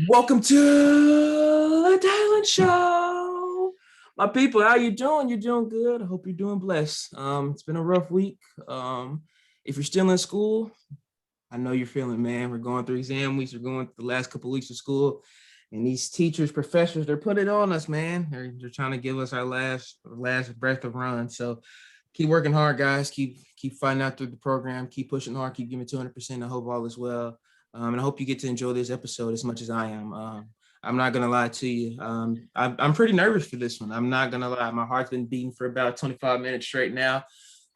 Welcome to the Talent Show. My people, how you doing? You're doing good. I hope you're doing blessed. It's been a rough week. If you're still in school, I know you're feeling, man. We're going through exam weeks. We're going through the last couple of weeks of school. And these teachers, professors, they're putting it on us, man. They're trying to give us our last breath of run. So keep working hard, guys. Keep fighting out through the program. Keep pushing hard. Keep giving 200%. I hope all is well. And I hope you get to enjoy this episode as much as I am. I'm not gonna lie to you. I'm pretty nervous for this one. I'm not gonna lie. My heart's been beating for about 25 minutes straight now.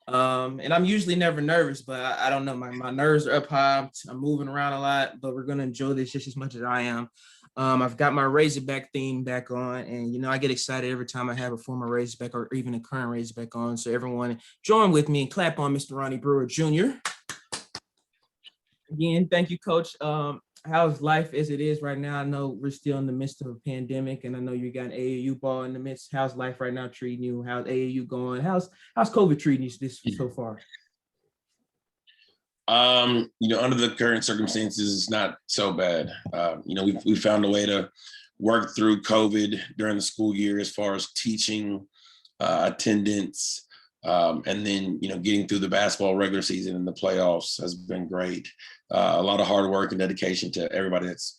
And I'm usually never nervous, but I don't know. My nerves are up high. I'm moving around a lot, but we're gonna enjoy this just as much as I am. I've got my Razorback theme back on, and I get excited every time I have a former Razorback or even a current Razorback on. So everyone, join with me and clap on Mr. Ronnie Brewer Jr. Again, thank you, Coach. How's life as it is right now? I know we're still in the midst of a pandemic, and I know you got AAU ball in the midst. How's life right now treating you? How's AAU going? How's COVID treating you this so far? Under the current circumstances, it's not so bad. We found a way to work through COVID during the school year as far as teaching, attendance, and then, getting through the basketball regular season and the playoffs has been great. A lot of hard work and dedication to everybody that's,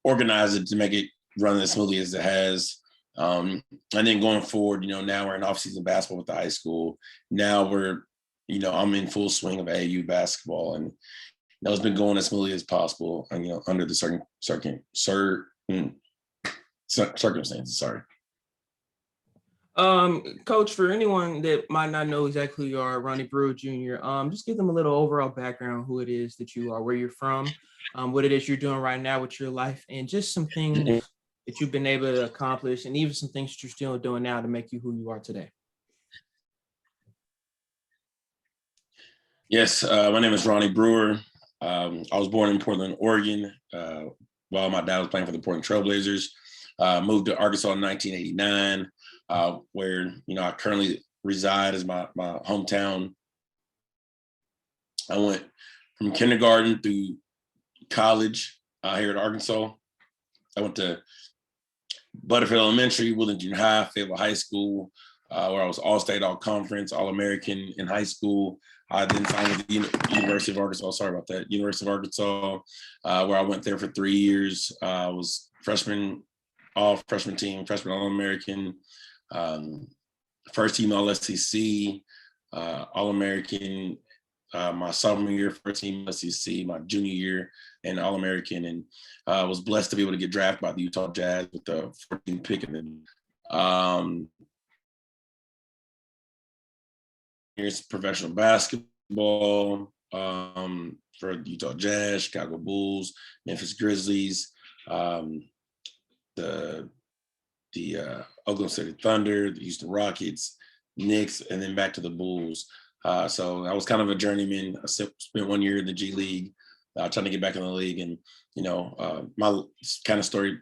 organized it to make it run as smoothly as it has. And then going forward, now we're in off-season basketball with the high school. Now I'm in full swing of AAU basketball, and it's been going as smoothly as possible, and, under the certain circumstances. Sorry. Coach, for anyone that might not know exactly who you are, Ronnie Brewer Jr., just give them a little overall background, who it is that you are, where you're from, what it is you're doing right now with your life, and just some things that you've been able to accomplish, and even some things that you're still doing now to make you who you are today. Yes, my name is Ronnie Brewer. I was born in Portland, Oregon, while my dad was playing for the Portland Trailblazers. Moved to Arkansas in 1989, where I currently reside as my hometown. I went from kindergarten through college here at Arkansas. I went to Butterfield Elementary, Woodland Junior High, Fayetteville High School, where I was All-State, All-Conference, All-American in high school. I then signed with the University of Arkansas. Sorry about that. University of Arkansas, where I went there for 3 years. I was freshman team, freshman All-American, first team All-SEC, All-American my sophomore year, first team SEC, my junior year, and All-American, and was blessed to be able to get drafted by the Utah Jazz with the 14th pick. And then here's professional basketball for Utah Jazz, Chicago Bulls, Memphis Grizzlies, the Oklahoma City Thunder, the Houston Rockets, Knicks, and then back to the Bulls. So I was kind of a journeyman. I spent 1 year in the G League, trying to get back in the league. And, my kind of story,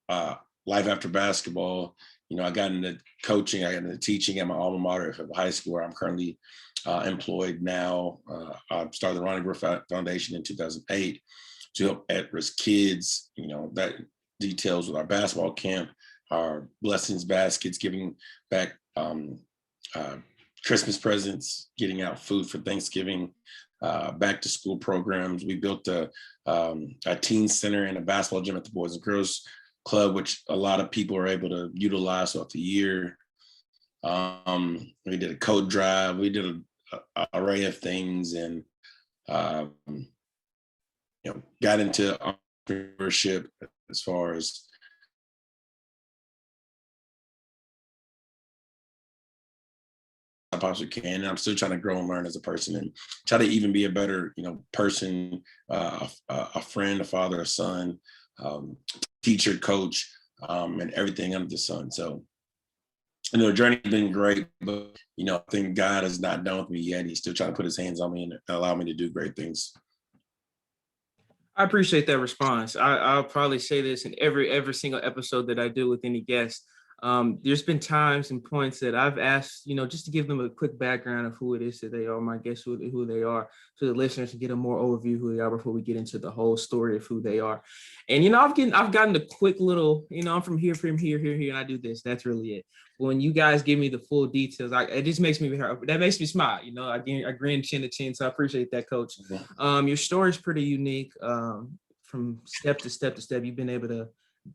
life after basketball, I got into coaching, I got into teaching at my alma mater at Fayetteville High School, where I'm currently employed now. I started the Ronnie Brewer Foundation in 2008 to help at-risk kids. That details with our basketball camp, our blessings baskets, giving back Christmas presents, getting out food for Thanksgiving, back to school programs. We built a teen center and a basketball gym at the Boys and Girls Club, which a lot of people are able to utilize throughout the year. We did a coat drive. We did an array of things, and got into entrepreneurship as far as I possibly can. And I'm still trying to grow and learn as a person, and try to even be a better, person, a friend, a father, a son, teacher, coach, and everything under the sun. So, the journey's been great, but, I think God is not done with me yet. He's still trying to put his hands on me and allow me to do great things. I appreciate that response. I'll probably say this in every single episode that I do with any guest. There's been times and points that I've asked, just to give them a quick background of who it is that they are, my guess who they are, so the listeners can get a more overview of who they are before we get into the whole story of who they are. And I've gotten a quick little, I'm from here, and I do this. That's really it. When you guys give me the full details, it just makes me smile. I grin chin to chin. So I appreciate that, Coach. Your story is pretty unique. From step to step to step, you've been able to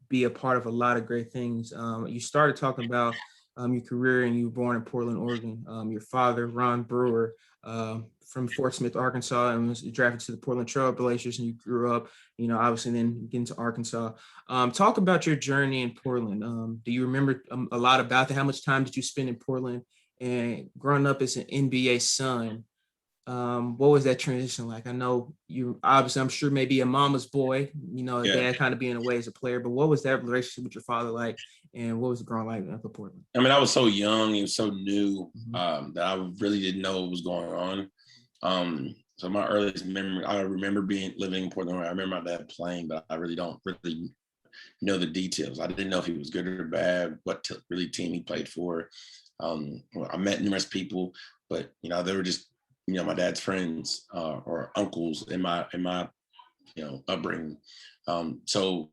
be a part of a lot of great things. You started talking about your career, and you were born in Portland, Oregon. Your father, Ron Brewer, from Fort Smith, Arkansas, and was drafted to the Portland Trailblazers, and you grew up, obviously then getting to Arkansas. Talk about your journey in Portland. Do you remember a lot about that? How much time did you spend in Portland? And growing up as an NBA son, what was that transition like? I know you obviously, I'm sure maybe a mama's boy, dad kind of being away as a player, but what was that relationship with your father like? And what was it growing like for Portland? I mean, I was so young and so new that I really didn't know what was going on. So my earliest memory, I remember living in Portland. I remember my dad playing, but I really don't really know the details. I didn't know if he was good or bad, what team he played for. I met numerous people, but they were just my dad's friends or uncles in my upbringing. So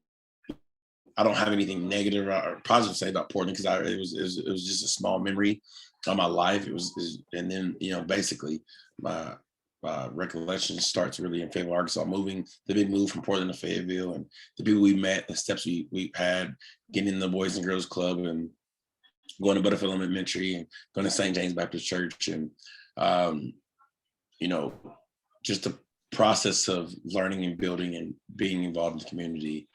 I don't have anything negative or positive to say about Portland, because it was just a small memory of my life. And then basically my recollection starts really in Fayetteville, Arkansas, the big move from Portland to Fayetteville, and the people we met, the steps we had, getting in the Boys and Girls Club, and going to Butterfield Elementary, and going to St. James Baptist Church, and just the process of learning and building and being involved in the community.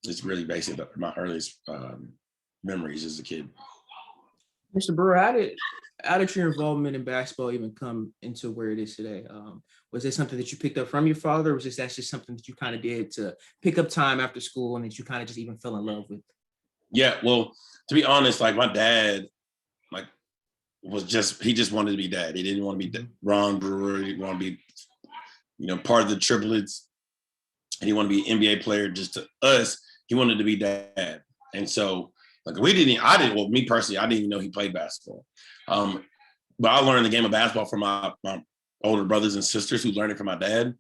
It's really basic. My earliest memories as a kid. Mr. Brewer, how did your involvement in basketball even come into where it is today? Was it something that you picked up from your father, or was that's just something that you kind of did to pick up time after school and that you kind of just even fell in love with? Yeah, well, to be honest, like my dad, he just wanted to be dad. He didn't want to be Ron Brewer. He didn't want to be, part of the triplets. And he wanted to be an NBA player. Just to us, he wanted to be dad. And so, me personally, I didn't even know he played basketball. But I learned the game of basketball from my older brothers and sisters who learned it from my dad.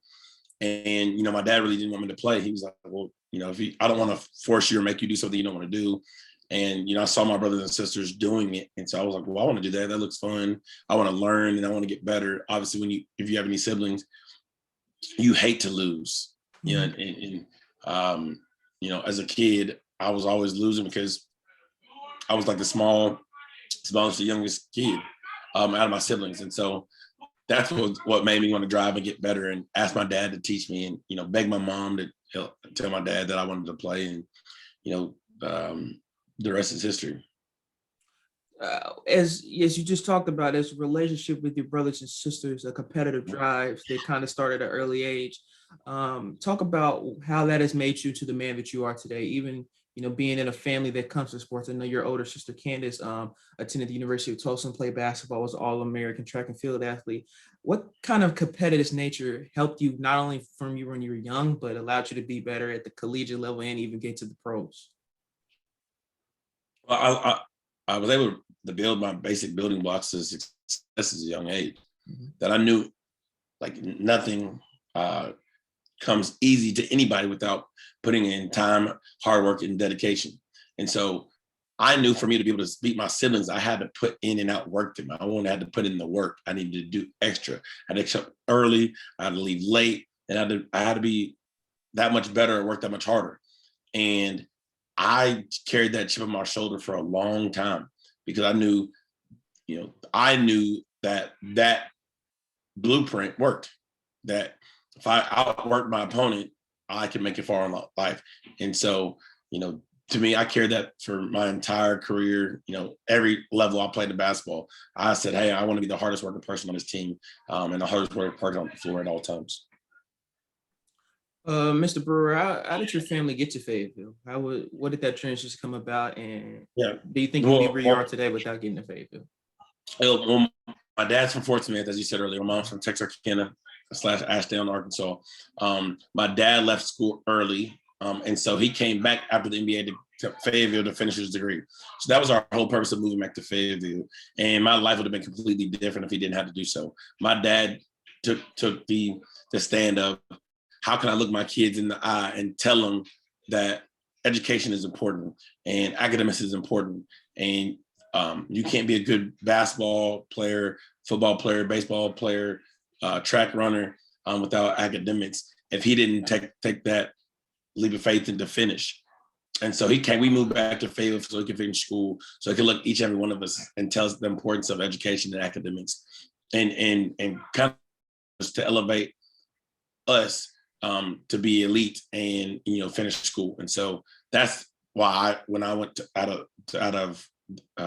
And, my dad really didn't want me to play. He was like, well, I don't want to force you or make you do something you don't want to do. And, I saw my brothers and sisters doing it. And so I was like, well, I want to do that. That looks fun. I want to learn and I want to get better. Obviously, if you have any siblings, you hate to lose. As a kid, I was always losing because I was like the smallest, the youngest kid out of my siblings. And so that's what made me want to drive and get better, and ask my dad to teach me, and, beg my mom to tell my dad that I wanted to play. And, the rest is history. As you just talked about, as a relationship with your brothers and sisters, a competitive drives that kind of started at an early age. Talk about how that has made you to the man that you are today, even, being in a family that comes to sports. I know your older sister, Candace, attended the University of Tulsa and played basketball, was All-American track and field athlete. What kind of competitive nature helped you, not only from you when you were young, but allowed you to be better at the collegiate level and even get to the pros? Well, I was able to build my basic building blocks to success at a young age, that I knew nothing comes easy to anybody without putting in time, hard work, and dedication. And so I knew for me to be able to beat my siblings, I had to put in and out work them. I had to put in the work. I needed to do extra. I had to get up early. I had to leave late, and I had to be that much better and work that much harder. And I carried that chip on my shoulder for a long time, because I knew that blueprint worked, that if I outworked my opponent, I could make it far in life. And so, to me, I carried that for my entire career. Every level I played in basketball, I said, hey, I want to be the hardest working person on this team, and the hardest working person on the floor at all times. Mr. Brewer, how did your family get to Fayetteville? What did that transition come about? And do you think you'd be where you are today without getting to Fayetteville? Well, my dad's from Fort Smith, as you said earlier. My mom's from Texarkana / Ashdown, Arkansas. My dad left school early And so he came back after the NBA to Fayetteville to finish his degree. So that was our whole purpose of moving back to Fayetteville. And my life would have been completely different if he didn't have to do so. My dad took the stand of, how can I look my kids in the eye and tell them that education is important and academics is important, and you can't be a good basketball player, football player, baseball player, track runner without academics, if he didn't take that leap of faith and to finish. And so we moved back to Fayetteville so he could finish school, so he could look each and every one of us and tell us the importance of education and academics, and kind of to elevate us to be elite and finish school. And so that's why when I went out of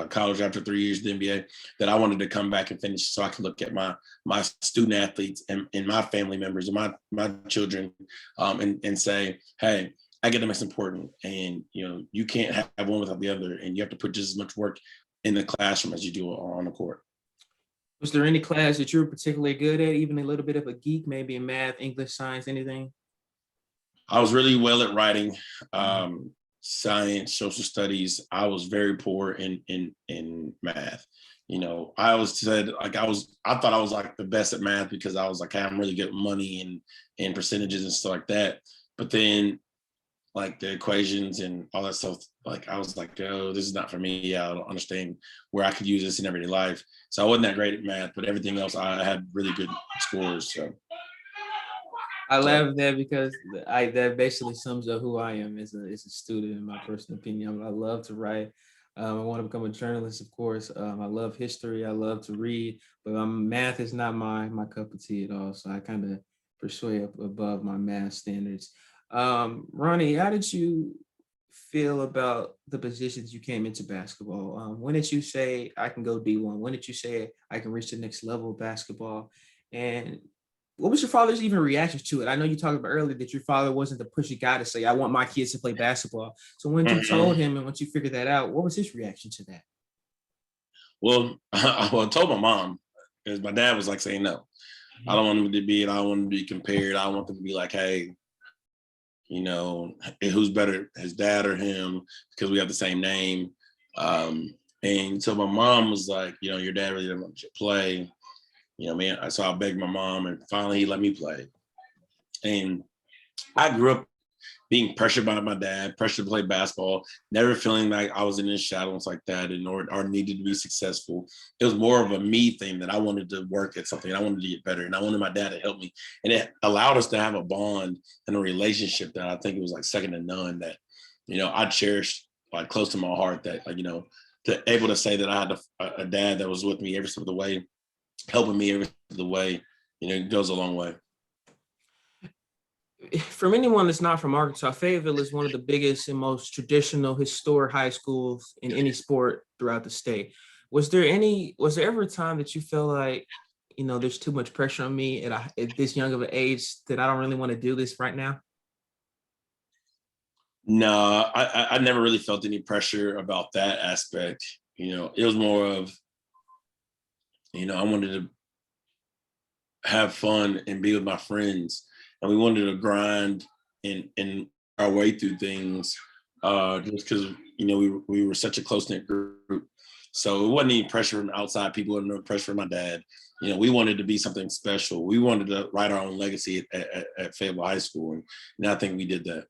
college after 3 years of the NBA, that I wanted to come back and finish so I could look at my student athletes and my family members and my children and say, hey, academics important, and you can't have one without the other, and you have to put just as much work in the classroom as you do on the court. Was there any class that you were particularly good at, even a little bit of a geek, maybe in math, English, science, anything? I was really well at writing, science, social studies. I was very poor in math. I always said I thought I was like the best at math because I was like, hey, I'm really good at money and percentages and stuff like that. But then like the equations and all that stuff, like I was like, oh, this is not for me. I don't understand where I could use this in everyday life. So I wasn't that great at math, but everything else I had really good scores. So I laugh at that because that basically sums up who I am as a student, in my personal opinion. I love to write. I want to become a journalist, of course. I love history. I love to read, but math is not my cup of tea at all. So I kind of pursue up above my math standards. Ronnie, how did you feel about the positions you came into basketball? When did you say I can go D1? When did you say I can reach the next level of basketball? And what was your father's even reaction to it? I know you talked about earlier that your father wasn't the pushy guy to say, I want my kids to play basketball. So when you told him and once you figured that out, what was his reaction to that? Well, I told my mom, because my dad was like saying, no, I don't want him to be it. I don't want him to be compared. I want them to be like, hey, who's better, his dad or him, because we have the same name. And so my mom was like, your dad really didn't want you to play. So I begged my mom, and finally he let me play. And I grew up being pressured by my dad, pressured to play basketball, never feeling like I was in his shadows like that or needed to be successful. It was more of a me thing that I wanted to work at something. I wanted to get better, and I wanted my dad to help me. And it allowed us to have a bond and a relationship that I think it was like second to none, that, I cherished like close to my heart, that, to able to say that I had a dad that was with me every step of the way, helping me every step of the way, it goes a long way. From anyone that's not from Arkansas, Fayetteville is one of the biggest and most traditional historic high schools in any sport throughout the state. Was there ever a time that you feel like, there's too much pressure on me at this young of an age that I don't really want to do this right now? No, I never really felt any pressure about that aspect. It was more of, I wanted to have fun and be with my friends, and we wanted to grind and our way through things, just because we were such a close-knit group. So it wasn't any pressure from outside people, no pressure from my dad. We wanted to be something special. We wanted to write our own legacy at Fayetteville High School, and I think we did that.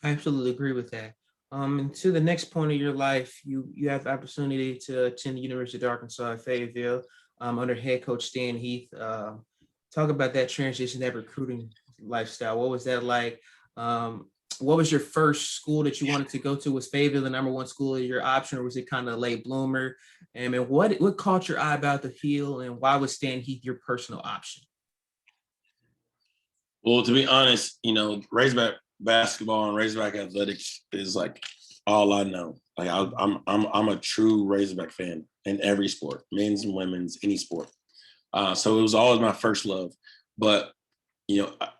I absolutely agree with that. And to the next point of your life, you have the opportunity to attend the University of Arkansas at Fayetteville under head coach Stan Heath. Talk about that transition, that recruiting lifestyle. What was that like? What was your first school that you wanted to go to? Was Fayetteville the number one school of your option, or was it kind of a late bloomer? And what caught your eye about the field, and why was Stan Heath your personal option? Well, to be honest, Razorback basketball and Razorback athletics is like all I know. Like I'm a true Razorback fan in every sport, men's and women's, any sport. So it was always my first love. But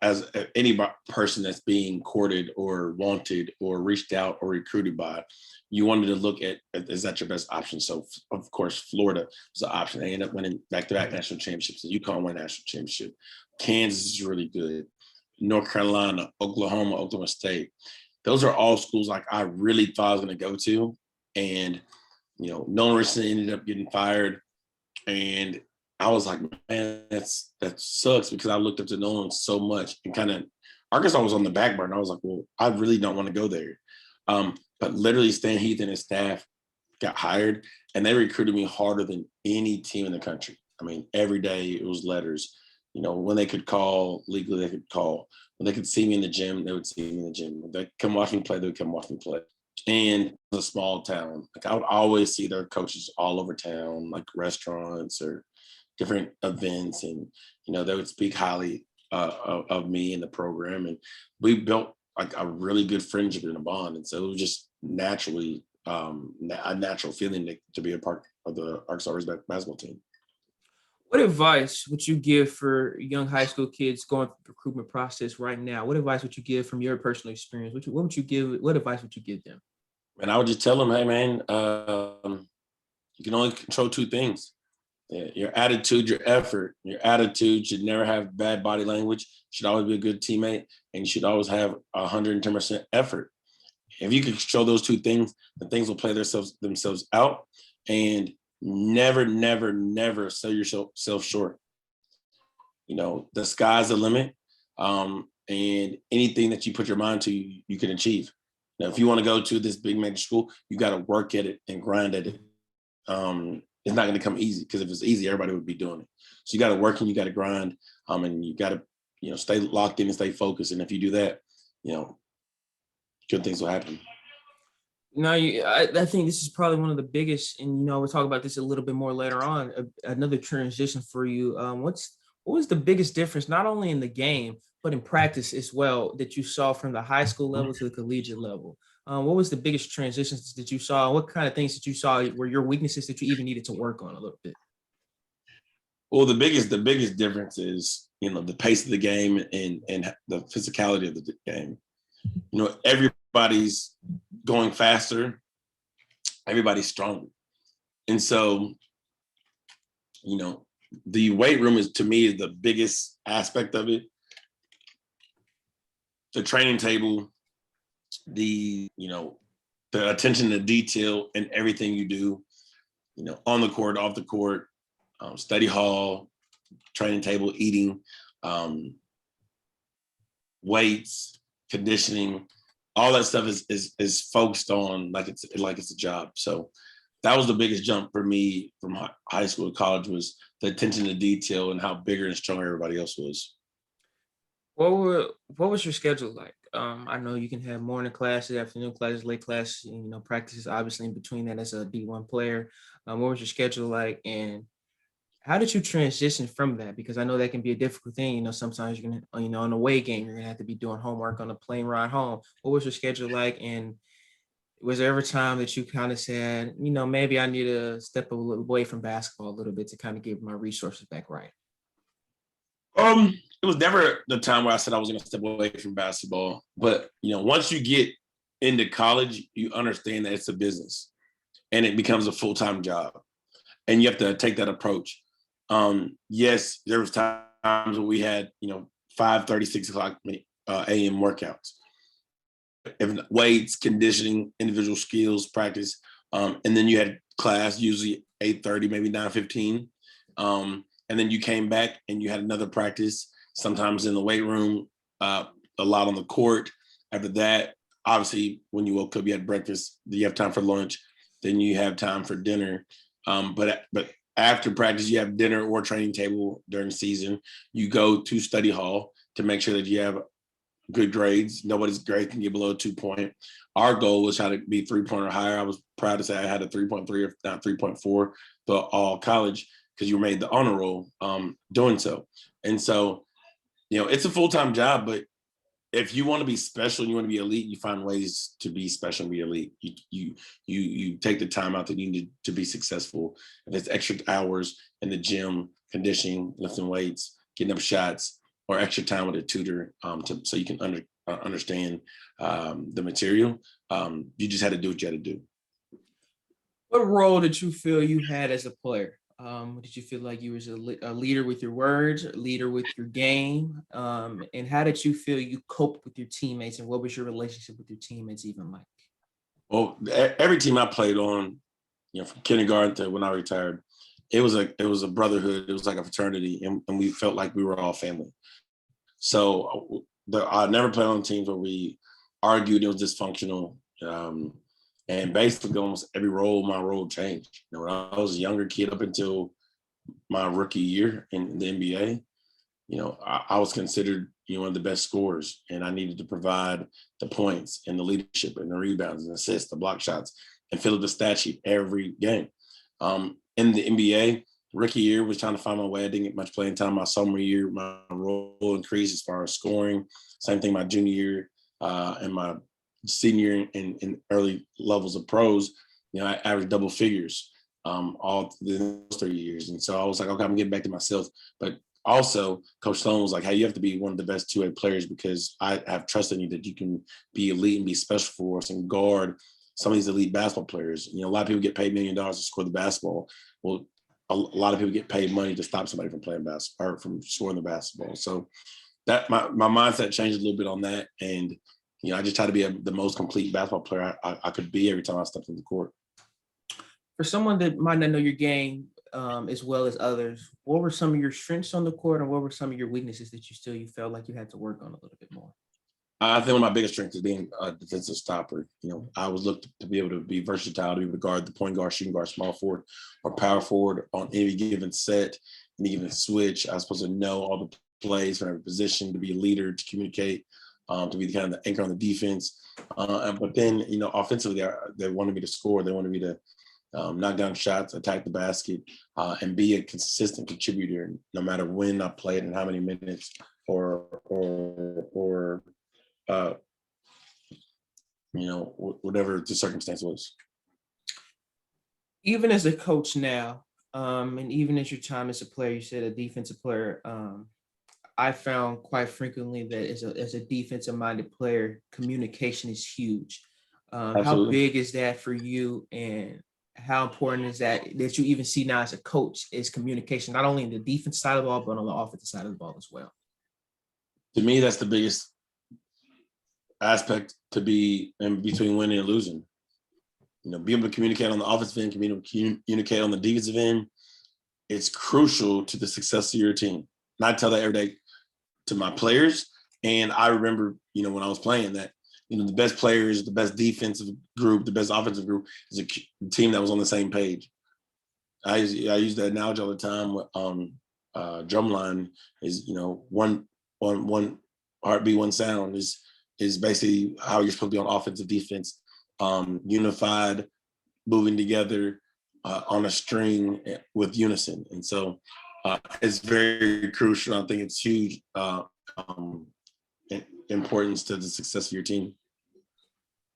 as any person that's being courted or wanted or reached out or recruited by, you wanted to look at, is that your best option? So of course, Florida was an option. They ended up winning back-to-back national championships. The Uconn won national championship. Kansas is really good. North Carolina, Oklahoma State. those are all schools like I really thought I was going to go to. And, Nolan Richardson ended up getting fired. And I was like, man, that sucks, because I looked up to Nolan so much, and kind of Arkansas was on the back burner. I was like, well, I really don't want to go there. But literally Stan Heath and his staff got hired, and they recruited me harder than any team in the country. I mean, every day it was letters. When they could call legally, they could call. When they could see me in the gym, they would see me in the gym. When they come watch me play, they would come watch me play. And it was a small town. Like, I would always see their coaches all over town, like restaurants or different events. And, they would speak highly of me and the program. And we built like a really good friendship and a bond. And so it was just naturally a natural feeling to be a part of the Arkansas Razorback basketball team. What advice would you give for young high school kids going through the recruitment process right now? What advice would you give from your personal experience? What advice would you give them? And I would just tell them, hey, man, you can only control two things: your attitude, your effort. Your attitude should never have bad body language, should always be a good teammate, and you should always have 110% effort. If you can control those two things, then things will play themselves out. And never, never, never sell yourself short. The sky's the limit. And anything that you put your mind to, you can achieve. Now, if you want to go to this big major school, you got to work at it and grind at it. It's not going to come easy, because if it's easy, everybody would be doing it. So you got to work and you got to grind, and you got to, stay locked in and stay focused. And if you do that, good things will happen. I think this is probably one of the biggest, and we'll talk about this a little bit more later on. Another transition for you. What was the biggest difference, not only in the game but in practice as well, that you saw from the high school level to the collegiate level? What was the biggest transitions that you saw? What kind of things that you saw were your weaknesses that you even needed to work on a little bit? Well, the biggest difference is, the pace of the game and the physicality of the game. Everybody's going faster, everybody's stronger. And so, the weight room is, to me, is the biggest aspect of it. The training table, the attention to detail in everything you do, on the court, off the court, study hall, training table, eating, weights, conditioning, all that stuff is focused on like it's a job. So that was the biggest jump for me from high school to college, was the attention to detail and how bigger and stronger everybody else was. What was your schedule like? I know you can have morning classes, afternoon classes, late classes, and, practices obviously in between that as a D1 player. What was your schedule like, and how did you transition from that? Because I know that can be a difficult thing. Sometimes you're gonna, on the away game, you're gonna have to be doing homework on a plane ride home. What was your schedule like, and was there ever time that you kind of said, maybe I need to step a little away from basketball a little bit to kind of get my resources back right? It was never the time where I said I was going to step away from basketball. But, once you get into college, you understand that it's a business and it becomes a full-time job. And you have to take that approach. Yes, there was times when we had, 5:30, 6 o'clock a.m. workouts. Weights, conditioning, individual skills, practice. And then you had class, usually 8:30, maybe 9:15. And then you came back and you had another practice, sometimes in the weight room, a lot on the court. After that, obviously, when you woke up, you had breakfast, then you have time for lunch, then you have time for dinner. But after practice, you have dinner or training table during the season. You go to study hall to make sure that you have good grades. Nobody's grade can get below a 2-point. Our goal was try to be 3-point or higher. I was proud to say I had a 3.3, if not 3.4, but all college, because you made the honor roll doing so. And so, it's a full-time job, but if you want to be special and you want to be elite, you find ways to be special and be elite. You take the time out that you need to be successful. If it's extra hours in the gym, conditioning, lifting weights, getting up shots, or extra time with a tutor so you can understand the material, you just had to do what you had to do. What role did you feel you had as a player? Did you feel like you was a leader with your words, a leader with your game? And how did you feel you coped with your teammates, and what was your relationship with your teammates even like? Well, every team I played on, from kindergarten to when I retired, it was a brotherhood. It was like a fraternity, and we felt like we were all family. So I never played on teams where we argued. It was dysfunctional. And basically almost every my role changed. When I was a younger kid up until my rookie year in the NBA, I was considered, one of the best scorers, and I needed to provide the points and the leadership and the rebounds and assists, the block shots, and fill up the stat sheet every game. In the NBA, rookie year was trying to find my way. I didn't get much playing time. My sophomore year, my role increased as far as scoring. Same thing my junior year and my senior in early levels of pros. I averaged double figures all the 3 years. And so I was like, okay, I'm getting back to myself. But also, Coach Sloan was like, hey, you have to be one of the best two-way players because I have trust in you that you can be elite and be special for us and guard some of these elite basketball players. A lot of people get paid $1 million to score the basketball. Well, a lot of people get paid money to stop somebody from playing basketball or from scoring the basketball. So that my mindset changed a little bit on that. And, I just try to be the most complete basketball player I could be every time I stepped in the court. For someone that might not know your game as well as others, what were some of your strengths on the court, and what were some of your weaknesses that you felt like you had to work on a little bit more? I think one of my biggest strengths is being a defensive stopper. I was looked to be able to be versatile, to be able to guard the point guard, shooting guard, small forward, or power forward on any given set, any given switch. I was supposed to know all the plays from every position, to be a leader, to communicate, to be kind of the anchor on the defense. But then, offensively, they wanted me to score. They wanted me to knock down shots, attack the basket, and be a consistent contributor, no matter when I played and how many minutes or whatever the circumstance was. Even as a coach now, and even as your time as a player, you said a defensive player, I found quite frequently that as a defensive minded player, communication is huge. How big is that for you, and how important is that you even see now as a coach is communication, not only in the defense side of the ball, but on the offensive side of the ball as well? To me, that's the biggest aspect to be in between winning and losing. Be able to communicate on the offensive end, communicate on the defensive end. It's crucial to the success of your team. And I tell that every day to my players. And I remember, when I was playing that, the best players, the best defensive group, the best offensive group is a team that was on the same page. I use that analogy all the time. Drumline is, one heartbeat, one sound is basically how you're supposed to be on offensive, defense, unified, moving together on a string with unison. And so it's very crucial. I think it's huge importance to the success of your team.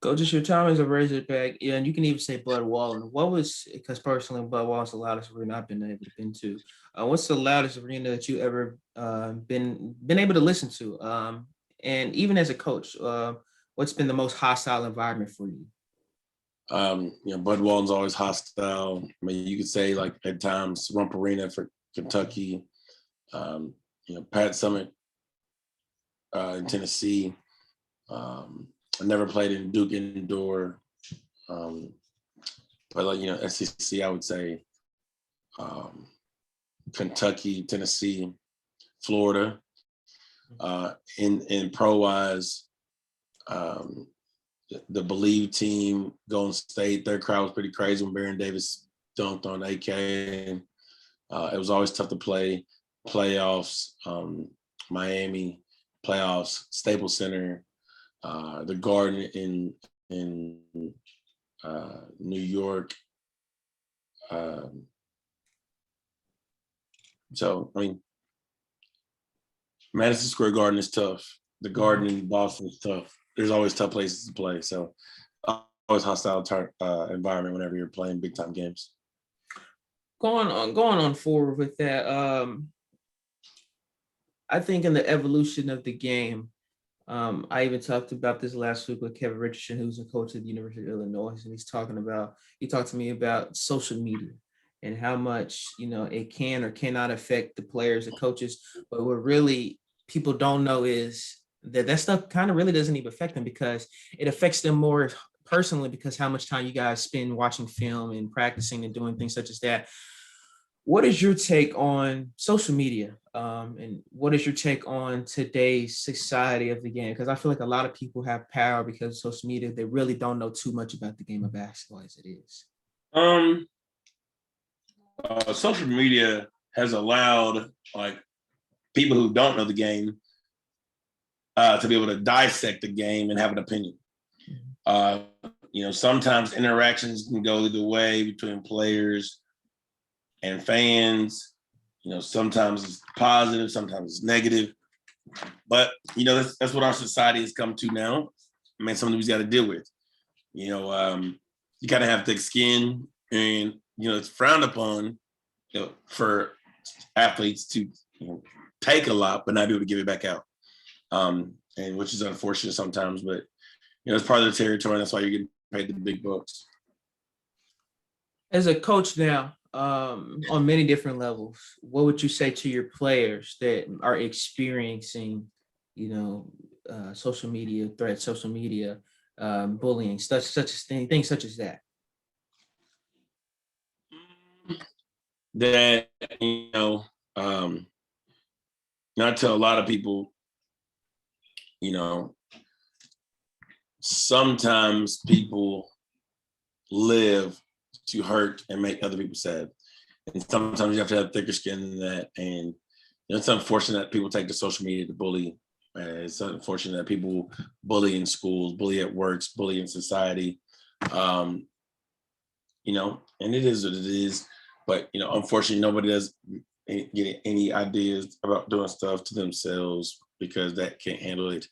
Coach, it's your time as a Razorback, and you can even say Bud Wallen. What was, because personally, Bud Wallen's the loudest arena I've been able to been to. What's the loudest arena that you ever been able to listen to? And even as a coach, what's been the most hostile environment for you? Bud Wallen's always hostile. I mean, you could say like at times Rump Arena for Kentucky, Pat Summit in Tennessee. I never played in Duke indoor, but SEC, I would say Kentucky, Tennessee, Florida. In pro wise, the Believe team, Golden State, their crowd was pretty crazy when Baron Davis dunked on AK. It was always tough to play. Playoffs, Miami, playoffs, Staples Center, the Garden in New York. So, I mean, Madison Square Garden is tough. The Garden in Boston is tough. There's always tough places to play. So, always hostile environment whenever you're playing big time games. Going on forward with that, I think in the evolution of the game, I even talked about this last week with Kevin Richardson, who's a coach at the University of Illinois, and he talked to me about social media and how much, it can or cannot affect the players, the coaches. But what really people don't know is that stuff kind of really doesn't even affect them, because it affects them more personally, because how much time you guys spend watching film and practicing and doing things such as that. What is your take on social media? And what is your take on today's society of the game? Because I feel like a lot of people have power because of social media. They really don't know too much about the game of basketball as it is. Social media has allowed like people who don't know the game to be able to dissect the game and have an opinion. Sometimes interactions can go either way between players and fans. Sometimes it's positive, sometimes it's negative. But that's what our society has come to now. I mean, something we've got to deal with. You gotta have thick skin, and it's frowned upon for athletes to take a lot but not be able to give it back out. And which is unfortunate sometimes, but it's part of the territory, and that's why you're getting paid the big bucks. As a coach now, on many different levels, what would you say to your players that are experiencing, social media threats, social media bullying, things such as that? That not to a lot of people, sometimes people live to hurt and make other people sad. And sometimes you have to have thicker skin than that. And it's unfortunate that people take to social media to bully. It's unfortunate that people bully in schools, bully at works, bully in society. And it is what it is. But, unfortunately, nobody does get any ideas about doing stuff to themselves because that can't handle it.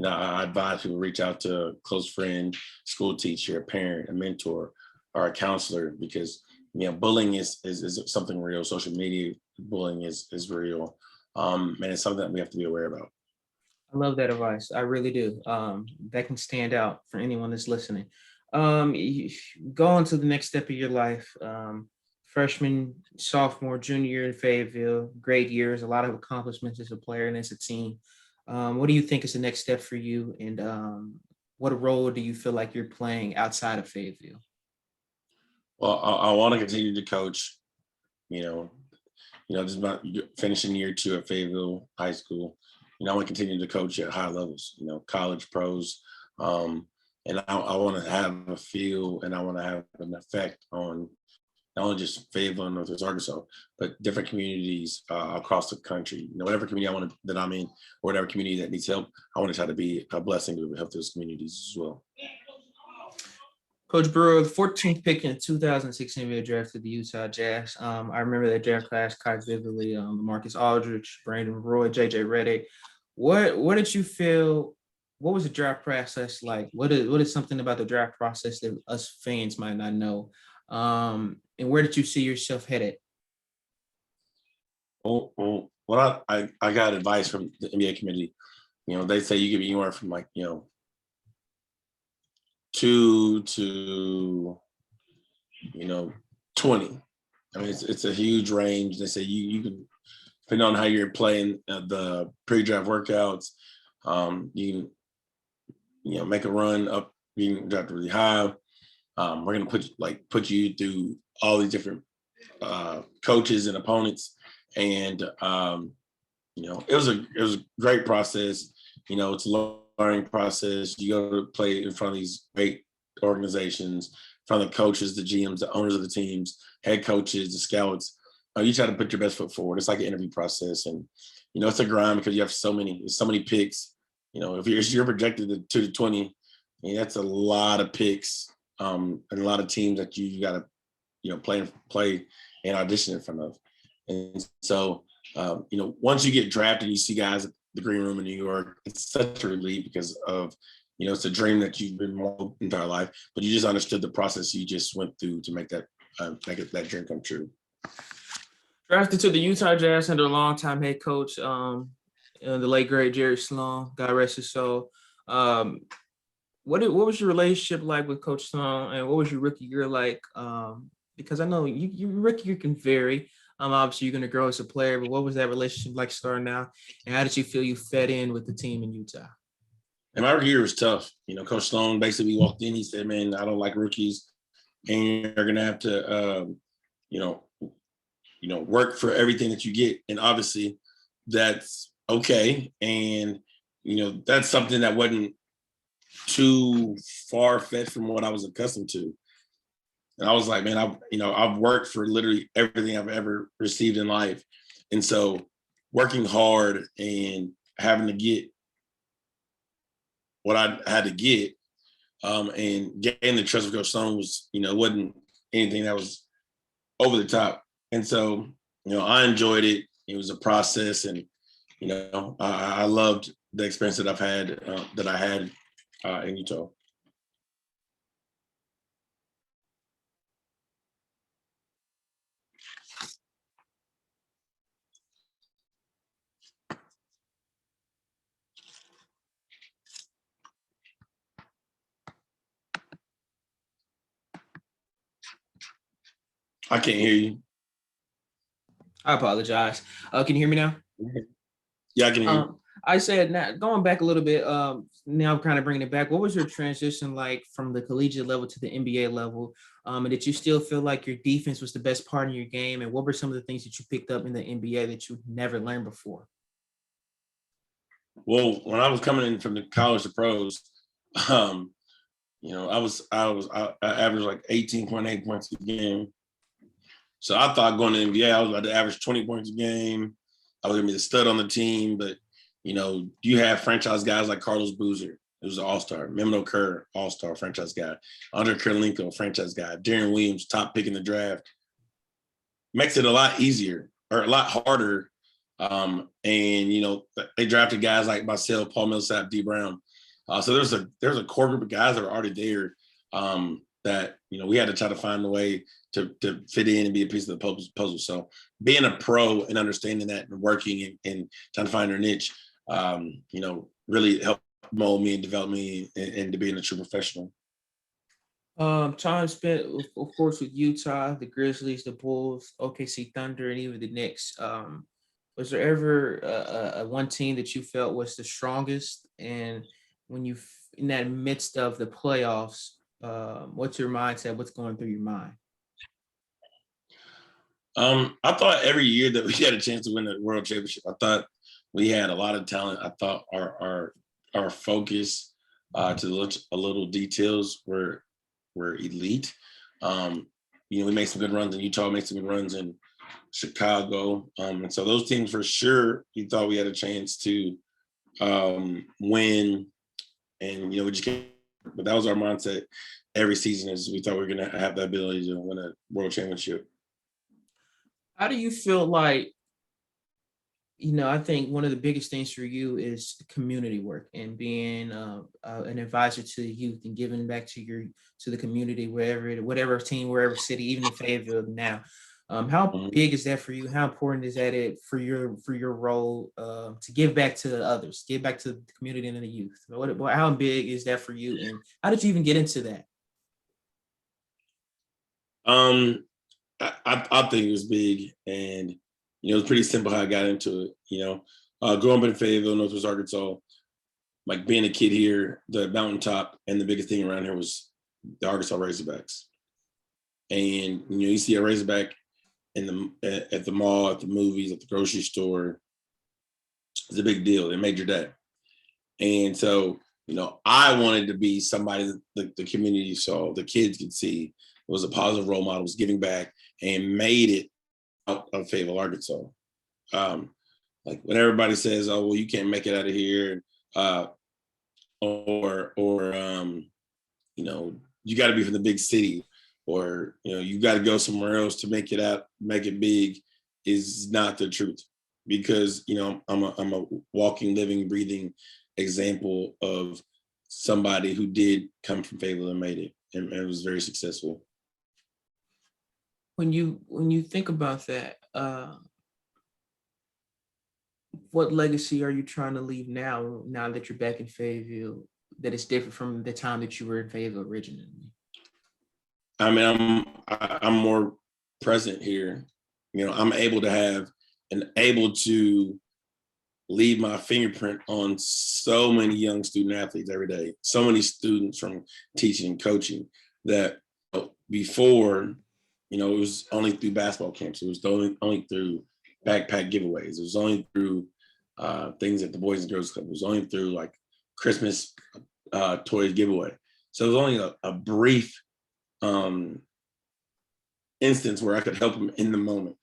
I advise people reach out to a close friend, school teacher, a parent, a mentor, or a counselor, because bullying is something real. Social media bullying is real, and it's something that we have to be aware about. I love that advice. I really do. That can stand out for anyone that's listening. Going to the next step of your life, freshman, sophomore, junior year in Fayetteville, great years, a lot of accomplishments as a player and as a team. What do you think is the next step for you, and what role do you feel like you're playing outside of Fayetteville? Well, I want to continue to coach. Just about finishing year 2 at Fayetteville High School. I want to continue to coach at high levels. College, pros, and I want to have a feel, and I want to have an effect on not only just Fayetteville and Northwest Arkansas, but different communities across the country. Whatever community that I'm in, or whatever community that needs help, I want to try to be a blessing to help those communities as well. Coach Brewer, the 14th pick in the 2016 NBA draft to the Utah Jazz. I remember that draft class quite vividly. Marcus Aldridge, Brandon Roy, JJ Redick. What did you feel? What was the draft process like? What is something about the draft process that us fans might not know? And where did you see yourself headed? Well, I got advice from the NBA committee. They say you could be anywhere from 2 to 20. I mean, it's a huge range. They say you can, depending on how you're playing the pre-draft workouts, you can make a run up, you can draft really high. We're gonna put you through all these different coaches and opponents, and it was a great process. It's a learning process. You go to play in front of these great organizations, in front of the coaches, the GMs, the owners of the teams, head coaches, the scouts. You try to put your best foot forward. It's like an interview process, and it's a grind because you have so many picks. If you're projected to 2 to 20, that's a lot of picks, and a lot of teams that you got to play and audition in front of. And so once you get drafted, you see guys at the green room in New York. It's such a relief because of it's a dream that you've been more entire life, but you just understood the process you just went through to make that dream come true. Drafted to the Utah Jazz under a longtime head coach, the late great Jerry Sloan, God rest his soul. What was your relationship like with Coach Sloan, and what was your rookie year like? because I know you rookie can vary. Obviously you're going to grow as a player, but what was that relationship like starting out, and how did you feel you fit in with the team in Utah? And my rookie year was tough. Coach Sloan basically walked in. He said, "Man, I don't like rookies, and you're gonna have to, you know, work for everything that you get." And obviously, that's okay. And that's something that wasn't too far fetched from what I was accustomed to. And I was like, man, I've worked for literally everything I've ever received in life, and so working hard and having to get what I had to get, and getting the trust of Coach Sloan was, wasn't anything that was over the top. And so, I enjoyed it. It was a process, and I loved the experience that I had in Utah. I can't hear you. I apologize. Can you hear me now? Yeah, I can hear you. I said, now going back a little bit, now kind of bringing it back, what was your transition like from the collegiate level to the NBA level? And did you still feel like your defense was the best part of your game? And what were some of the things that you picked up in the NBA that you never learned before? Well, when I was coming in from the college to pros, I averaged like 18.8 points a game. So I thought going to the NBA, I was about to average 20 points a game. I was gonna be the stud on the team, but you have franchise guys like Carlos Boozer, who's an all-star, Memo Kerr, all-star franchise guy, Andre Kirilenko, franchise guy, Darren Williams, top pick in the draft. Makes it a lot easier or a lot harder. And they drafted guys like myself, Paul Millsap, D Brown. So there's a core group of guys that are already there, that we had to try to find a way to fit in and be a piece of the puzzle. So being a pro and understanding that and working and trying to find your niche, really helped mold me and develop me into being a true professional. Time spent, of course, with Utah, the Grizzlies, the Bulls, OKC Thunder, and even the Knicks. Was there ever a one team that you felt was the strongest? And when you in that midst of the playoffs, what's your mindset? What's going through your mind? I thought every year that we had a chance to win the world championship, I thought we had a lot of talent. I thought our focus to a little details were elite. We made some good runs in Utah, made some good runs in Chicago. And so those teams for sure, you thought we had a chance to win. And, we just can't, but that was our mindset every season, is we thought we were going to have the ability to win a world championship. How do you feel like, I think one of the biggest things for you is community work and being an advisor to the youth and giving back to the community, whatever team, wherever city, even in Fayetteville now. How big is that for you? How important is that for your role to give back to others, give back to the community and the youth? How big is that for you, and how did you even get into that? I think it was big, and it was pretty simple how I got into it. Growing up in Fayetteville, Northwest Arkansas, like being a kid here, the mountaintop and the biggest thing around here was the Arkansas Razorbacks. And you see a Razorback at the mall, at the movies, at the grocery store. It's a big deal. It made your day. And so, I wanted to be somebody that the community saw, the kids could see, was a positive role model, was giving back, and made it out of Fayetteville, Arkansas. Like when everybody says, "Oh, well, you can't make it out of here," or you got to be from the big city, or you got to go somewhere else to make it out, make it big, is not the truth. Because I'm a walking, living, breathing example of somebody who did come from Fayetteville and made it, and was very successful. When you think about that, what legacy are you trying to leave now that you're back in Fayetteville that is different from the time that you were in Fayetteville originally? I mean, I'm more present here. You know, I'm able to have and able to leave my fingerprint on so many young student athletes every day, so many students from teaching and coaching that before, you know, it was only through basketball camps. It was only through backpack giveaways. It was only through things at the Boys and Girls Club. It was only through like Christmas toys giveaway. So it was only a brief instance where I could help them in the moment.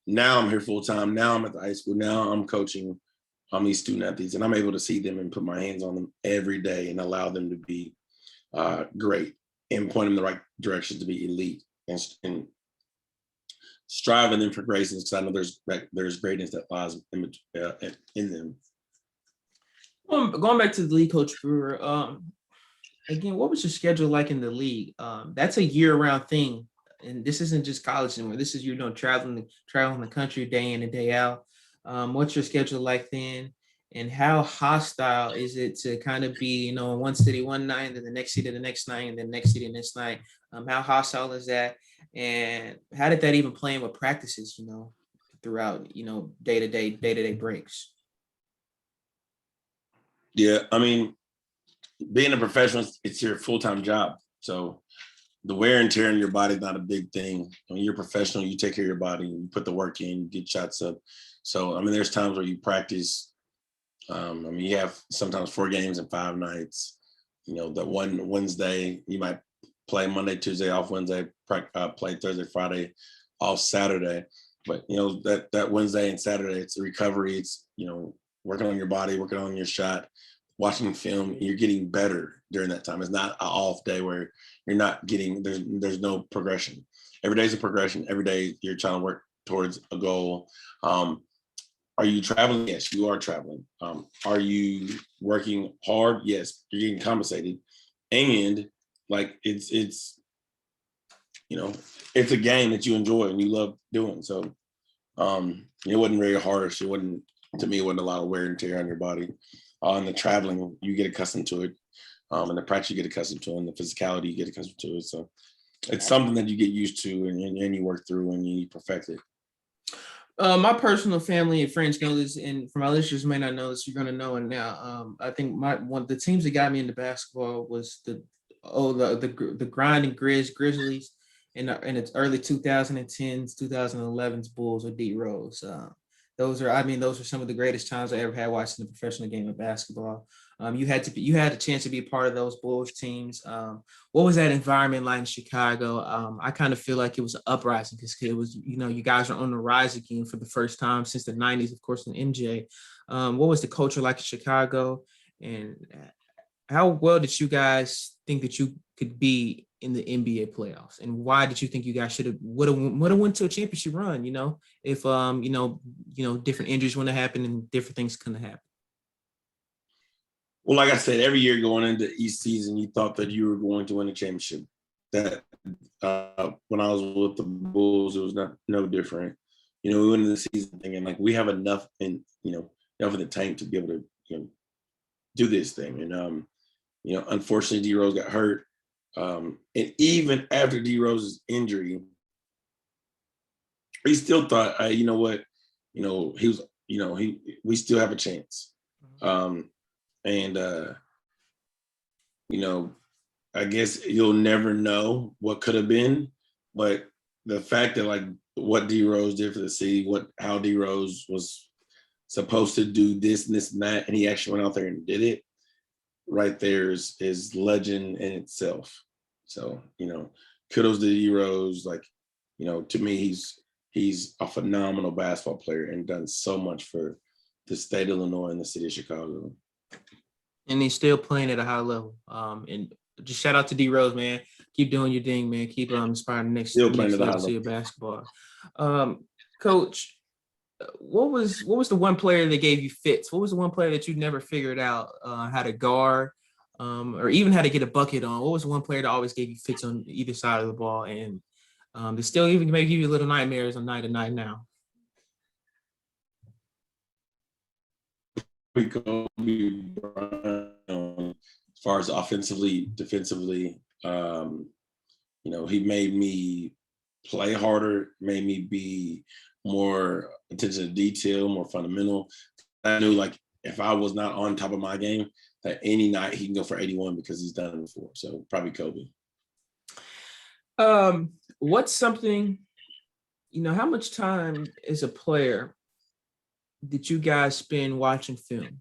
Now I'm here full time. Now I'm at the high school. Now I'm coaching these student athletes, and I'm able to see them and put my hands on them every day and allow them to be great and point them in the right direction to be elite and striving them for greatness, because I know there's greatness that lies in them. Going back to the league, Coach Brewer. Again, what was your schedule like in the league? That's a year-round thing, and this isn't just college anymore. This is traveling the country day in and day out. What's your schedule like then, and how hostile is it to kind of be, in one city one night, and then the next city the next night, and then the next city the next night? How hostile is that, and how did that even play in with practices? Throughout day-to-day breaks. Yeah, I mean, being a professional, it's your full-time job. So the wear and tear on your body is not a big thing. When you're a professional, you take care of your body, you put the work in, you get shots up. So, I mean, there's times where you practice. I mean, you have sometimes 4 games in 5 nights. That one Wednesday, you might play Monday, Tuesday, off Wednesday, play Thursday, Friday, off Saturday. But, that Wednesday and Saturday, it's a recovery. It's, working on your body, working on your shot, watching film, you're getting better during that time. It's not an off day where you're not getting, there's no progression. Every day is a progression. Every day you're trying to work towards a goal. Are you traveling? Yes, you are traveling. Are you working hard? Yes, you're getting compensated. And like it's a game that you enjoy and you love doing. So it wasn't very harsh. To me, it wasn't a lot of wear and tear on your body. On the traveling, you get accustomed to it. And the practice, you get accustomed to it. And the physicality, you get accustomed to it. So it's something that you get used to and you work through and you perfect it. My personal family and friends know this, and for my listeners may not know this, you're gonna know it now. I think one of the teams that got me into basketball was the grinding Grizzlies in its early 2010s, 2011s Bulls with D Rose. Those are some of the greatest times I ever had watching the professional game of basketball. You had a chance to be a part of those Bulls teams. What was that environment like in Chicago? I kind of feel like it was an uprising because it was, you guys are on the rise again for the first time since the 90s, of course, in MJ. What was the culture like in Chicago? And how well did you guys think that you could be in the NBA playoffs? And why did you think you guys would have went to a championship run, if different injuries wouldn't have happened and different things couldn't have happened? Well, like I said, every year going into each season, you thought that you were going to win a championship. That when I was with the Bulls, it was no different. We went into the season thinking like we have enough enough in the tank to be able to do this thing. And unfortunately, D Rose got hurt. And even after D Rose's injury, we still thought, you know what, he was, we still have a chance. I guess you'll never know what could have been, but the fact that like what D Rose did for the city, how D Rose was supposed to do this and this and that, and he actually went out there and did it. Right there is legend in itself. So kudos to D Rose. Like to me, he's a phenomenal basketball player and done so much for the state of Illinois and the city of Chicago. And he's still playing at a high level. And just shout out to D Rose, man. Keep doing your thing, man. Keep inspiring the next legacy of basketball. Coach, what was the one player that gave you fits? What was the one player that you never figured out how to guard or even how to get a bucket on? What was the one player that always gave you fits on either side of the ball and they still even maybe give you little nightmares on night to night now? As far as offensively, defensively, He made me play harder, made me be more attention to detail, more fundamental. I knew like if I was not on top of my game, that any night he can go for 81 because he's done it before. So probably Kobe. What's something, how much time as a player did you guys spend watching film?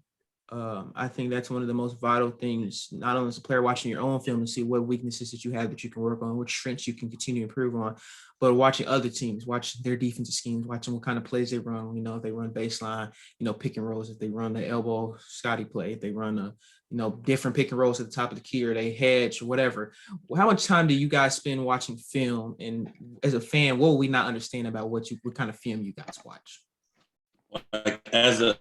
I think that's one of the most vital things, not only as a player watching your own film to see what weaknesses that you have that you can work on, which strengths you can continue to improve on, but watching other teams, watching their defensive schemes, watching what kind of plays they run, if they run baseline, pick and rolls, if they run the elbow Scotty play, if they run different pick and rolls at the top of the key or they hedge or whatever. How much time do you guys spend watching film? And as a fan, what will we not understand about what kind of film you guys watch? Like as a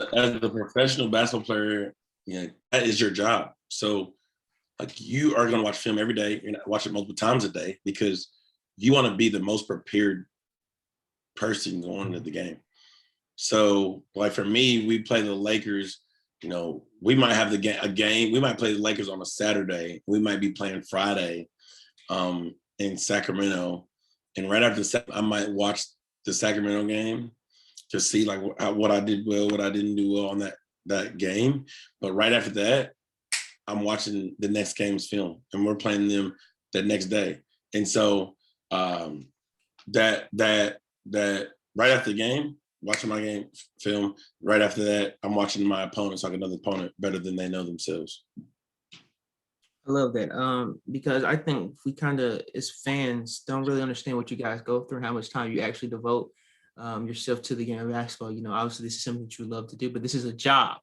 professional basketball player, that is your job. So like you are going to watch film every day. You're going to watch it multiple times a day because you want to be the most prepared person going into the game. So like for me, we play the Lakers. We might have a game. We might play the Lakers on a Saturday. We might be playing Friday in Sacramento, and right after I might watch the Sacramento game to see like what I did well, what I didn't do well on that game. But right after that, I'm watching the next game's film, and we're playing them the next day. And so that right after the game, watching my game film. Right after that, I'm watching my opponents like another opponent better than they know themselves. I love that because I think we kind of, as fans, don't really understand what you guys go through, how much time you actually devote yourself to the game of basketball. Obviously this is something that you love to do, but this is a job.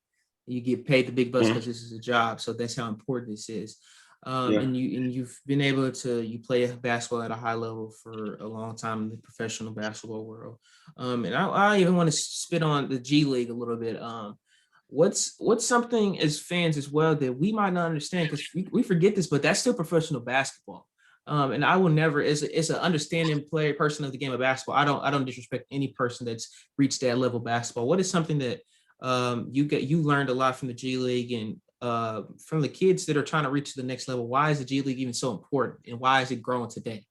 You get paid the big bucks because this is a job. So that's how important this is. And you've been able to play basketball at a high level for a long time in the professional basketball world. And I even want to spit on the G League a little bit. What's something as fans as well that we might not understand because we forget this, but that's still professional basketball. And I will never, as an understanding person of the game of basketball, I don't disrespect any person that's reached that level of basketball. What is something that you learned a lot from the G League and from the kids that are trying to reach the next level? Why is the G League even so important, and why is it growing today?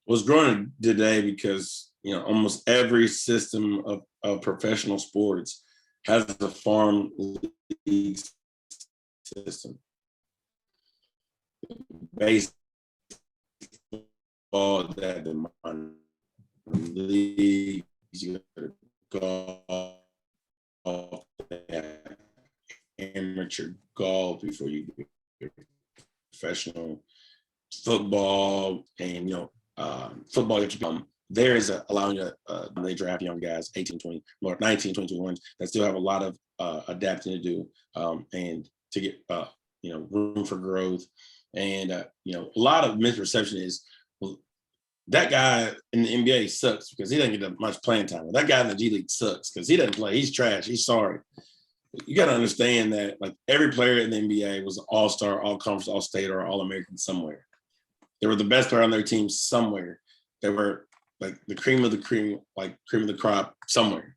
Well, it's growing today because almost every system of professional sports has a farm league system. Baseball, that the minor leagues, you golf, amateur golf before you do professional football, and football. There is allowing they draft young guys, 18, 20, 19, 21, that still have a lot of adapting to do and to get room for growth. And a lot of misperception is, well, that guy in the NBA sucks because he doesn't get that much playing time. That guy in the G League sucks because he doesn't play. He's trash. He's sorry. You got to understand that like every player in the NBA was an all-star, all-conference, all-state, or all-American somewhere. They were the best player on their team somewhere. They were like the cream of the cream, like cream of the crop somewhere.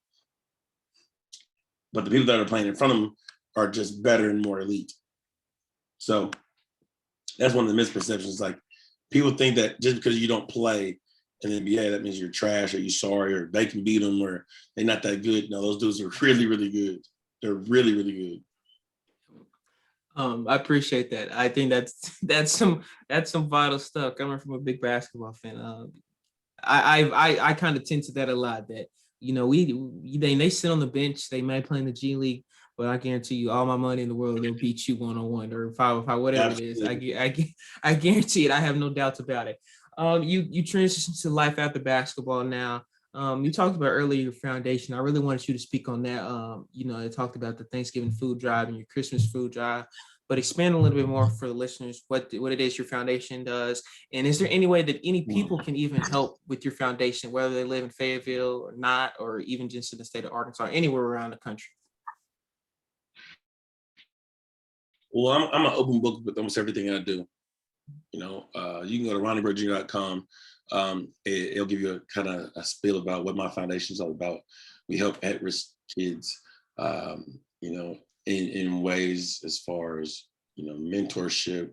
But the people that are playing in front of them are just better and more elite. So that's one of the misperceptions. Like people think that just because you don't play in the NBA, that means you're trash or you're sorry or they can beat them or they're not that good. No, those dudes are really, really good. They're really, really good. I appreciate that. I think that's some vital stuff coming from a big basketball fan. I kind of tend to that a lot. That they sit on the bench, they might play in the G League, but I guarantee you, all my money in the world, they'll beat you 1-on-1 or 5-on-5, whatever Absolutely. It is. I guarantee it. I have no doubts about it. You transitioned to life after basketball now. You talked about earlier your foundation. I really wanted you to speak on that. I talked about the Thanksgiving food drive and your Christmas food drive, but expand a little bit more for the listeners, what it is your foundation does. And is there any way that any people can even help with your foundation, whether they live in Fayetteville or not, or even just in the state of Arkansas, anywhere around the country? Well, I'm an open book with almost everything I do. You can go to RonnieBrewerJr.com. It'll give you a kind of a spiel about what my foundation is all about. We help at-risk kids, in ways as far as, mentorship,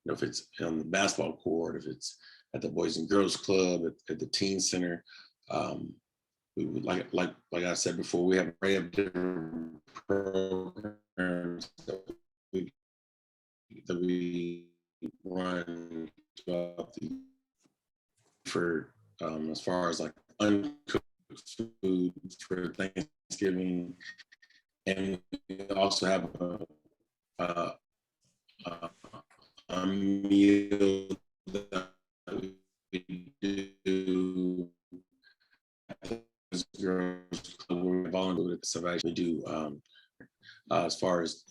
if it's on the basketball court, if it's at the Boys and Girls Club, at the Teen Center. We would, like I said before, we have an array of different programs that we run throughout the for as far as like uncooked food for Thanksgiving, and we also have a meal that we do girls club where we volunteer with the salvation. We do as far as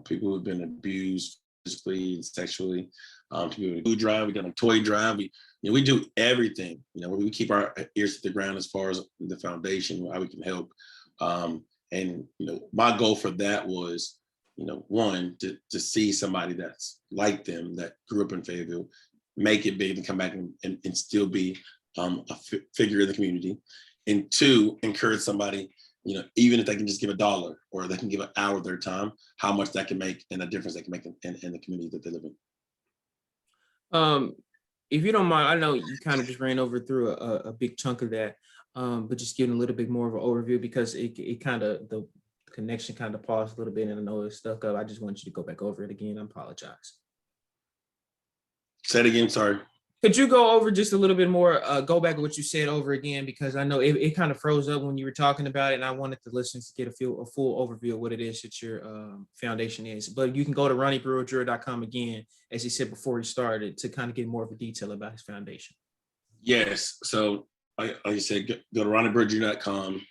people who've been abused physically and sexually. People with food drive, we got a toy drive. We do everything. We keep our ears to the ground as far as the foundation, how we can help. And my goal for that was, one, to see somebody that's like them, that grew up in Fayetteville, make it big and come back and still be a figure in the community. And two, encourage somebody, even if they can just give $1 or they can give an hour of their time, how much that can make and a difference they can make in the community that they live in. If you don't mind, I know you kind of just ran over through a big chunk of that, but just giving a little bit more of an overview, because it kind of, the connection kind of paused a little bit and I know it stuck up. I just want you to go back over it again. I apologize. Say it again, sorry. Could you go over just a little bit more, go back to what you said over again, because I know it kind of froze up when you were talking about it, and I wanted the listeners to get a full overview of what it is that your foundation is. But you can go to RonnieBrewer.com again, as he said before he started, to kind of get more of a detail about his foundation. Yes, so like I said, go to RonnieBrewer.com.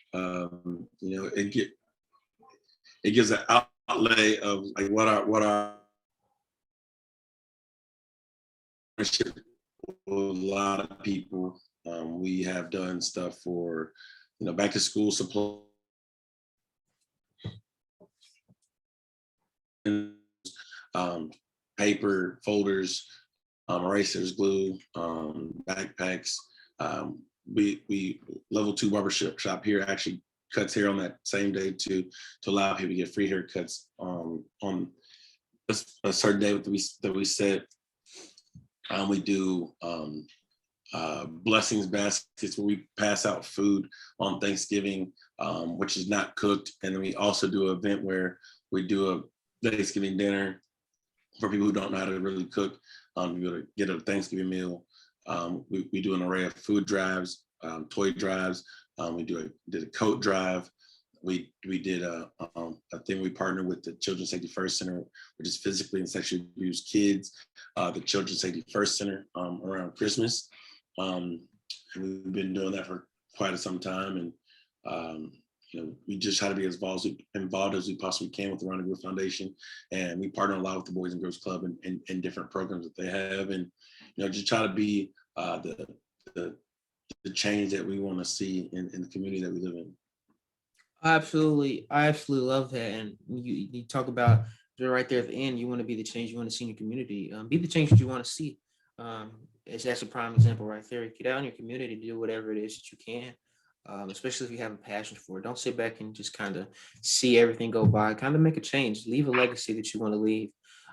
It gives an outlay of like what our a lot of people. We have done stuff for, back to school supply, paper, folders, erasers, glue, backpacks. We level 2 barbershop here actually cuts hair on that same day to allow people to get free haircuts on a certain day that we set. We do blessings baskets where we pass out food on Thanksgiving, which is not cooked. And then we also do an event where we do a Thanksgiving dinner for people who don't know how to really cook. We go to get a Thanksgiving meal. We do an array of food drives, toy drives. We did a coat drive. We did a thing. We partnered with the Children's Safety First Center, which is physically and sexually abused kids. The Children's Safety First Center around Christmas. And we've been doing that for quite some time. And we just try to be as involved as we possibly can with the Ronnie Brewer Foundation. And we partner a lot with the Boys and Girls Club and different programs that they have. And just try to be the change that we want to see in the community that we live in. Absolutely. I absolutely love that. And you talk about right there at the end, you want to be the change you want to see in your community. Be the change that you want to see. That's a prime example right there. Get out in your community, do whatever it is that you can, especially if you have a passion for it. Don't sit back and just kind of see everything go by. Kind of make a change. Leave a legacy that you want to leave.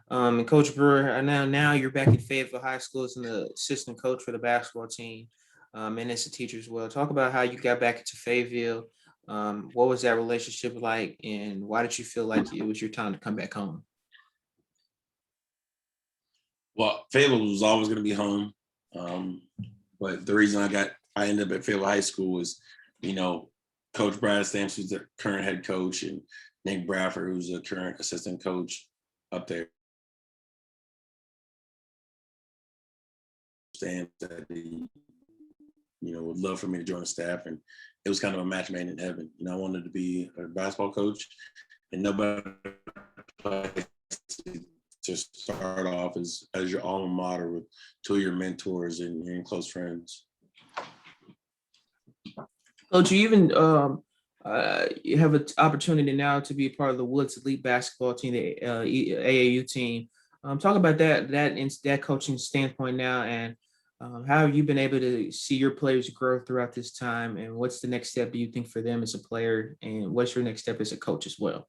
And Coach Brewer, now you're back at Fayetteville High School as an assistant coach for the basketball team, and as a teacher as well. Talk about how you got back into Fayetteville. What was that relationship like, and why did you feel like it was your time to come back home? Well, Fayetteville was always going to be home, but the reason I ended up at Fayetteville High School was, Coach Brad Stamps, who's the current head coach, and Nick Bradford, who's the current assistant coach up there. Stamps that he, would love for me to join the staff, and it was kind of a match made in heaven. I wanted to be a basketball coach, and nobody to start off as your alma mater with 2 of your mentors and your close friends. Coach, you even you have an opportunity now to be a part of the Woodz Elite basketball team, the AAU team. Talk about that coaching standpoint now, and How have you been able to see your players grow throughout this time? And what's the next step do you think for them as a player? And what's your next step as a coach as well?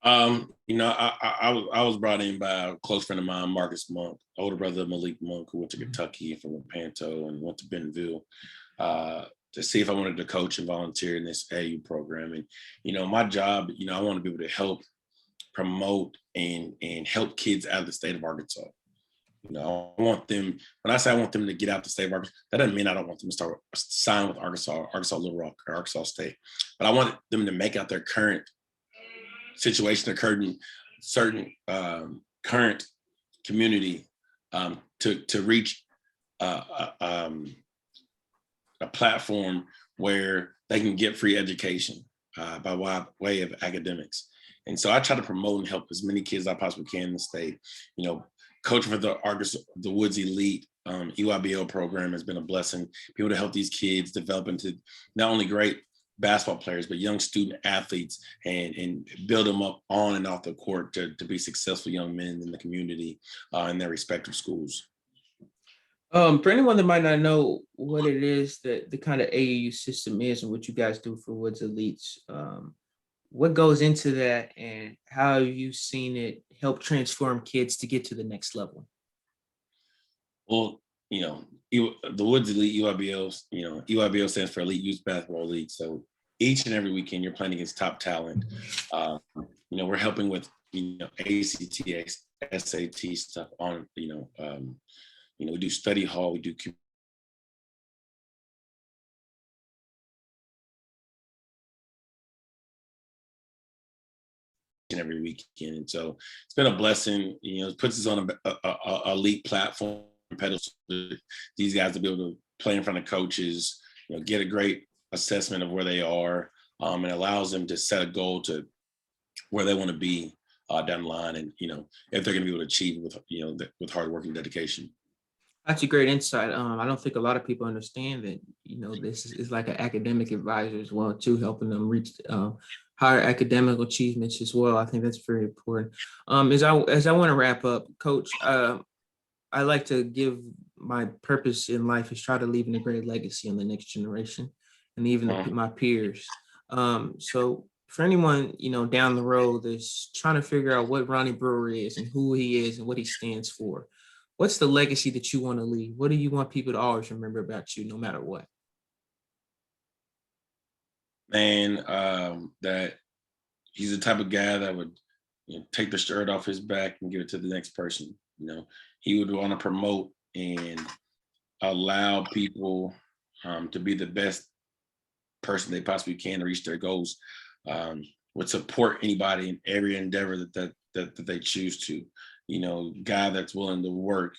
I was brought in by a close friend of mine, Marcus Monk, older brother of Malik Monk, who went to Kentucky from Lepanto and went to Bentonville, to see if I wanted to coach and volunteer in this AU program. And, my job, I want to be able to help promote and help kids out of the state of Arkansas. I want them, when I say I want them to get out the state of Arkansas, that doesn't mean I don't want them to sign with Arkansas Little Rock, or Arkansas State. But I want them to make out their current situation occurred in certain current community to reach a platform where they can get free education by way of academics. And so I try to promote and help as many kids as I possibly can in the state. Coaching for the Woodz Elite EYBL program has been a blessing. Be able to help these kids develop into not only great basketball players, but young student athletes, and build them up on and off the court to be successful young men in the community in their respective schools. For anyone that might not know what it is that the kind of AAU system is and what you guys do for Woodz Elites, what goes into that, and how have you seen it help transform kids to get to the next level? Well, the Woodz Elite EYBL, EYBL stands for Elite Youth Basketball League. So each and every weekend you're playing against top talent. We're helping with, ACT, SAT stuff on, we do study hall, we do every weekend. And so it's been a blessing, it puts us on a elite platform, pedals these guys to be able to play in front of coaches, get a great assessment of where they are, and allows them to set a goal to where they want to be down the line, and if they're going to be able to achieve with hard work and dedication. That's a great insight. I don't think a lot of people understand that, this is like an academic advisor as well, too, helping them reach higher academic achievements as well. I think that's very important. As I want to wrap up, Coach, I like to give my purpose in life is try to leave a great legacy on the next generation and even my peers. So for anyone, down the road that's trying to figure out what Ronnie Brewer is and who he is and what he stands for, what's the legacy that you want to leave? What do you want people to always remember about you, no matter what? Man, that he's the type of guy that would take the shirt off his back and give it to the next person. He would want to promote and allow people to be the best person they possibly can to reach their goals. Would support anybody in every endeavor that they choose to. Guy that's willing to work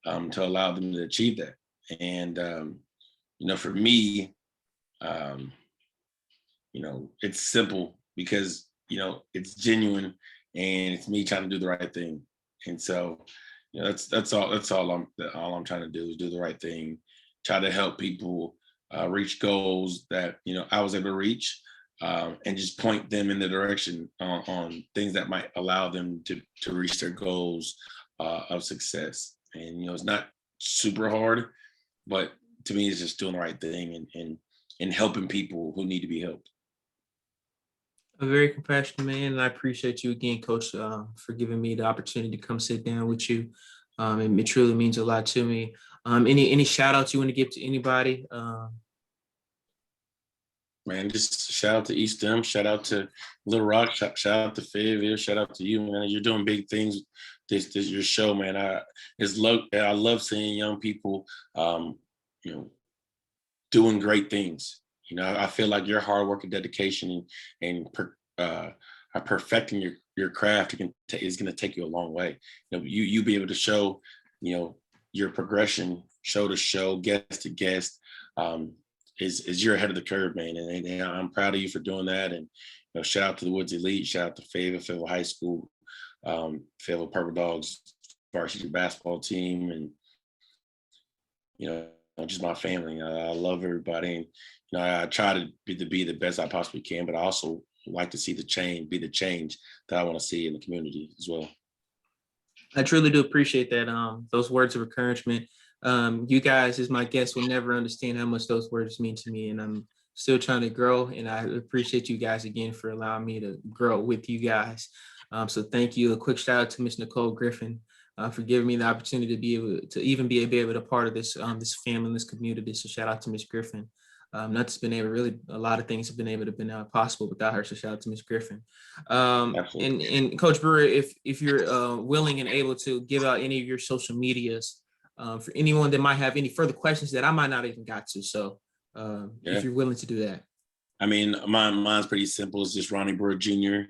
to allow them to achieve that. And for me, it's simple because it's genuine and it's me trying to do the right thing. And so that's all I'm trying to do is do the right thing, try to help people reach goals that I was able to reach, and just point them in the direction on things that might allow them to reach their goals of success. And it's not super hard, but to me it's just doing the right thing and helping people who need to be helped. A very compassionate man, and I appreciate you again, Coach, for giving me the opportunity to come sit down with you. It truly means a lot to me. Any shout outs you want to give to anybody? Man, just shout out to East Dem, shout out to Little Rock, shout out to Fayetteville, shout out to you, man. You're doing big things. This your show, man. I love seeing young people, doing great things. I feel like your hard work and dedication and perfecting your craft is going to take you a long way. You be able to show, your progression, show to show, guest to guest, is you're ahead of the curve, man. And I'm proud of you for doing that. And shout out to the Woodz Elite, shout out to Fayetteville High School, Fayetteville Purple Dogs varsity basketball team, and just my family. I love everybody, and I try to be the best I possibly can, but I also like to see be the change that I want to see in the community as well. I truly do appreciate that. Those words of encouragement. You guys, as my guests, will never understand how much those words mean to me, and I'm still trying to grow. And I appreciate you guys again for allowing me to grow with you guys. So thank you. A quick shout out to Miss Nicole Griffin for giving me the opportunity to be able to even be able to part of this this family, this community. So shout out to Miss Griffin. Not just been able, really, a lot of things have been able to been possible without her. So shout out to Miss Griffin. And Coach Brewer, if you're willing and able to give out any of your social medias for anyone that might have any further questions that I might not even got to. So if you're willing to do that. I mean, mine's pretty simple. It's just Ronnie Brewer Jr.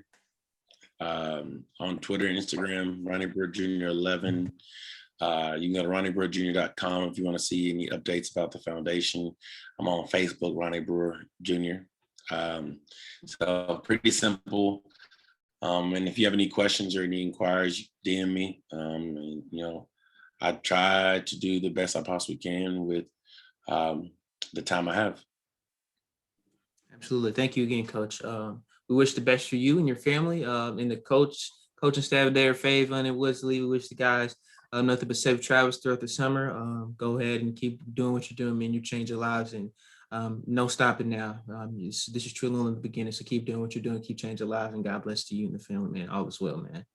On Twitter and Instagram, Ronnie Brewer Jr. 11. You can go to RonnieBrewerJr.com if you want to see any updates about the foundation. I'm on Facebook, Ronnie Brewer Jr. So pretty simple. And if you have any questions or any inquiries, DM me. And, I try to do the best I possibly can with the time I have. Absolutely. Thank you again, Coach. We wish the best for you and your family and the coaching staff there, Fayetteville and Woodz Elite. We wish the guys nothing but safe travels throughout the summer. Go ahead and keep doing what you're doing, man. You change your lives, and no stopping now. This is truly only the beginning, so keep doing what you're doing, keep changing lives, and God bless to you and the family, man. All is well, man.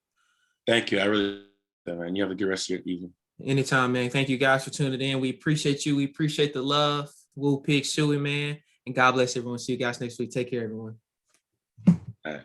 Thank you. I really, man. You have a good rest of your evening. Anytime, man. Thank you guys for tuning in. We appreciate you. We appreciate the love. Woo Pig Suey, man. And God bless everyone. See you guys next week. Take care, everyone. All right.